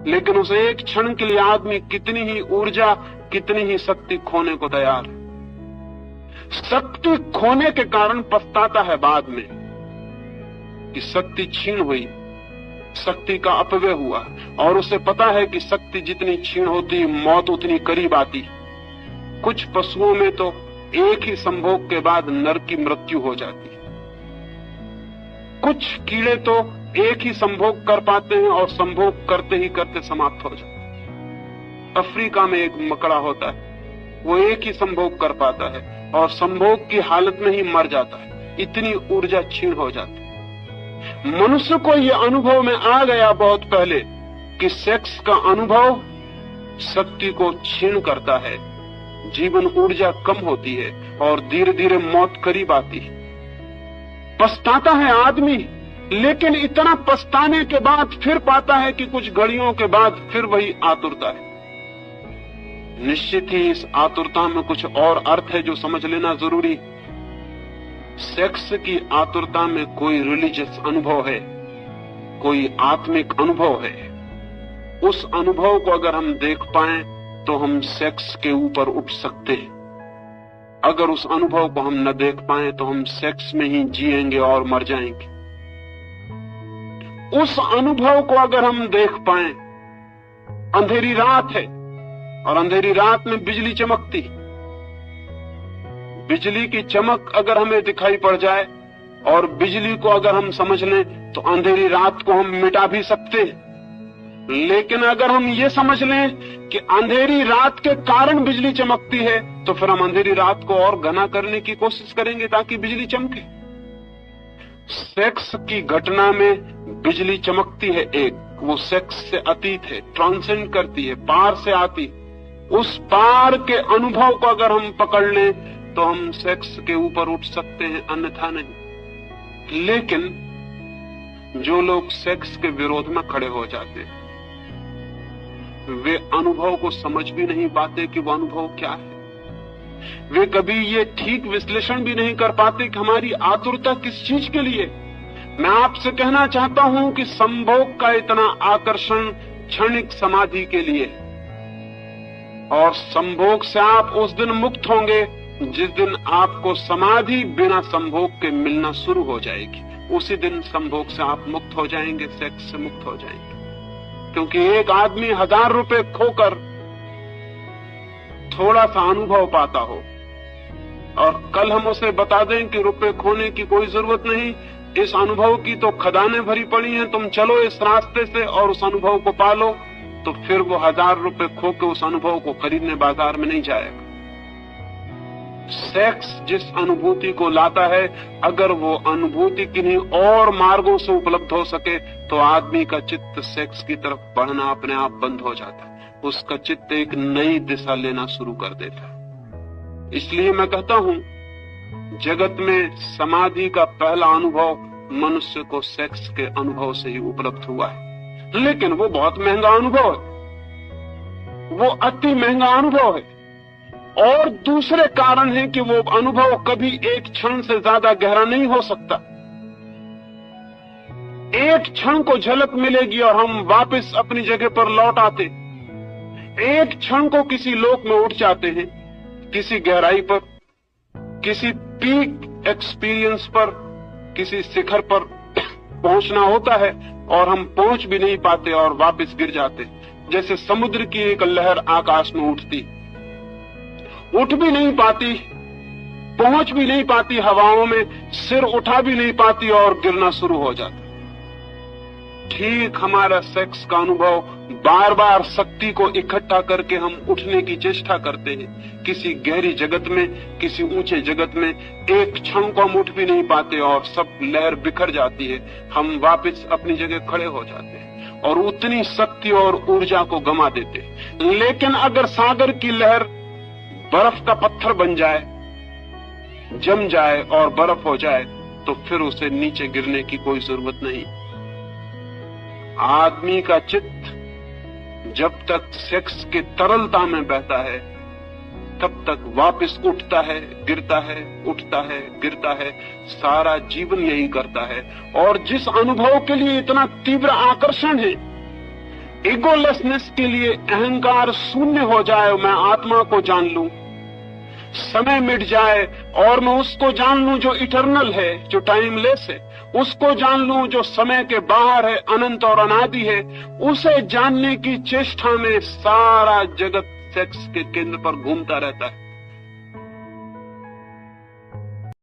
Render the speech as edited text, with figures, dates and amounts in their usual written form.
लेकिन उस एक क्षण के लिए आदमी कितनी ही ऊर्जा, कितनी ही शक्ति खोने को तैयार है। शक्ति खोने के कारण पछताता है बाद में कि शक्ति छीन हुई, शक्ति का अपव्यय हुआ, और उसे पता है कि शक्ति जितनी छीन होती मौत उतनी करीब आती। कुछ पशुओं में तो एक ही संभोग के बाद नर की मृत्यु हो जाती है। कुछ कीड़े तो एक ही संभोग कर पाते हैं और संभोग करते ही करते समाप्त हो जाते हैं। अफ्रीका में एक मकड़ा होता है, वो एक ही संभोग कर पाता है और संभोग की हालत में ही मर जाता है, इतनी ऊर्जा छीन हो जाती है। मनुष्य को यह अनुभव में आ गया बहुत पहले कि सेक्स का अनुभव शक्ति को छीन करता है, जीवन ऊर्जा कम होती है और धीरे धीरे मौत करीब आती है। पछताता है आदमी, लेकिन इतना पछताने के बाद फिर पाता है कि कुछ घड़ियों के बाद फिर वही आतुरता है। निश्चित ही इस आतुरता में कुछ और अर्थ है जो समझ लेना जरूरी। सेक्स की आतुरता में कोई रिलीजियस अनुभव है, कोई आत्मिक अनुभव है। उस अनुभव को अगर हम देख पाएं तो हम सेक्स के ऊपर उठ सकते हैं। अगर उस अनुभव को हम न देख पाएं तो हम सेक्स में ही जिएंगे और मर जाएंगे। उस अनुभव को अगर हम देख पाएं, अंधेरी रात है और अंधेरी रात में बिजली चमकती, बिजली की चमक अगर हमें दिखाई पड़ जाए और बिजली को अगर हम समझ लें तो अंधेरी रात को हम मिटा भी सकते हैं। लेकिन अगर हम ये समझ लें कि अंधेरी रात के कारण बिजली चमकती है तो फिर हम अंधेरी रात को और घना करने की कोशिश करेंगे ताकि बिजली चमके। सेक्स की घटना में बिजली चमकती है, एक वो सेक्स से अतीत है, ट्रांसेंड करती है, पार से आती। उस पार के अनुभव को अगर हम पकड़ लें तो हम सेक्स के ऊपर उठ सकते हैं, अन्यथा नहीं। लेकिन जो लोग सेक्स के विरोध में खड़े हो जाते हैं वे अनुभव को समझ भी नहीं पाते कि वो अनुभव क्या है। वे कभी ये ठीक विश्लेषण भी नहीं कर पाते कि हमारी आतुरता किस चीज के लिए। मैं आपसे कहना चाहता हूं कि संभोग का इतना आकर्षण क्षणिक समाधि के लिए, और संभोग से आप उस दिन मुक्त होंगे जिस दिन आपको समाधि बिना संभोग के मिलना शुरू हो जाएगी। उसी दिन संभोग से आप मुक्त हो जाएंगे, सेक्स से मुक्त हो जाएंगे। क्योंकि एक आदमी 1000 रुपए खोकर थोड़ा सा अनुभव पाता हो और कल हम उसे बता दें कि रुपए खोने की कोई जरूरत नहीं, इस अनुभव की तो खदानें भरी पड़ी हैं, तुम चलो इस रास्ते से और उस अनुभव को पालो, तो फिर वो 1000 रुपए खो के उस अनुभव को खरीदने बाजार में नहीं जाएगा। सेक्स जिस अनुभूति को लाता है, अगर वो अनुभूति किन्हीं और मार्गों से उपलब्ध हो सके तो आदमी का चित्त सेक्स की तरफ बढ़ना अपने आप बंद हो जाता है, उसका चित्त एक नई दिशा लेना शुरू कर देता है। इसलिए मैं कहता हूं, जगत में समाधि का पहला अनुभव मनुष्य को सेक्स के अनुभव से ही उपलब्ध हुआ है। लेकिन वो बहुत महंगा अनुभव है, वो अति महंगा अनुभव है। और दूसरे कारण है कि वो अनुभव कभी एक क्षण से ज्यादा गहरा नहीं हो सकता। एक क्षण को झलक मिलेगी और हम वापस अपनी जगह पर लौट आते। एक क्षण को किसी लोक में उठ जाते हैं, किसी गहराई पर, किसी पीक एक्सपीरियंस पर, किसी शिखर पर पहुंचना होता है और हम पहुंच भी नहीं पाते और वापस गिर जाते। जैसे समुद्र की एक लहर आकाश में उठती, उठ भी नहीं पाती, पहुंच भी नहीं पाती हवाओं में, सिर उठा भी नहीं पाती और गिरना शुरू हो जाता। ठीक हमारा सेक्स का अनुभव बार बार शक्ति को इकट्ठा करके हम उठने की चेष्टा करते हैं। किसी गहरी जगत में, किसी ऊंचे जगत में एक क्षण को हम उठ भी नहीं पाते और सब लहर बिखर जाती है, हम वापस अपनी जगह खड़े हो जाते हैं और उतनी शक्ति और ऊर्जा को गंवा देते हैं। लेकिन अगर सागर की लहर बर्फ का पत्थर बन जाए, जम जाए और बर्फ हो जाए तो फिर उसे नीचे गिरने की कोई जरूरत नहीं। आदमी का चित्त जब तक सेक्स की तरलता में बहता है तब तक वापस उठता है, गिरता है, उठता है, गिरता है, सारा जीवन यही करता है। और जिस अनुभव के लिए इतना तीव्र आकर्षण है, ईगोलेसनेस के लिए अहंकार शून्य हो जाए, मैं आत्मा को जान लूं, समय मिट जाए और मैं उसको जान लूं जो इटर्नल है, जो टाइमलेस है, उसको जान लूं जो समय के बाहर है, अनंत और अनादि है। उसे जानने की चेष्टा में सारा जगत सेक्स के केंद्र पर घूमता रहता है।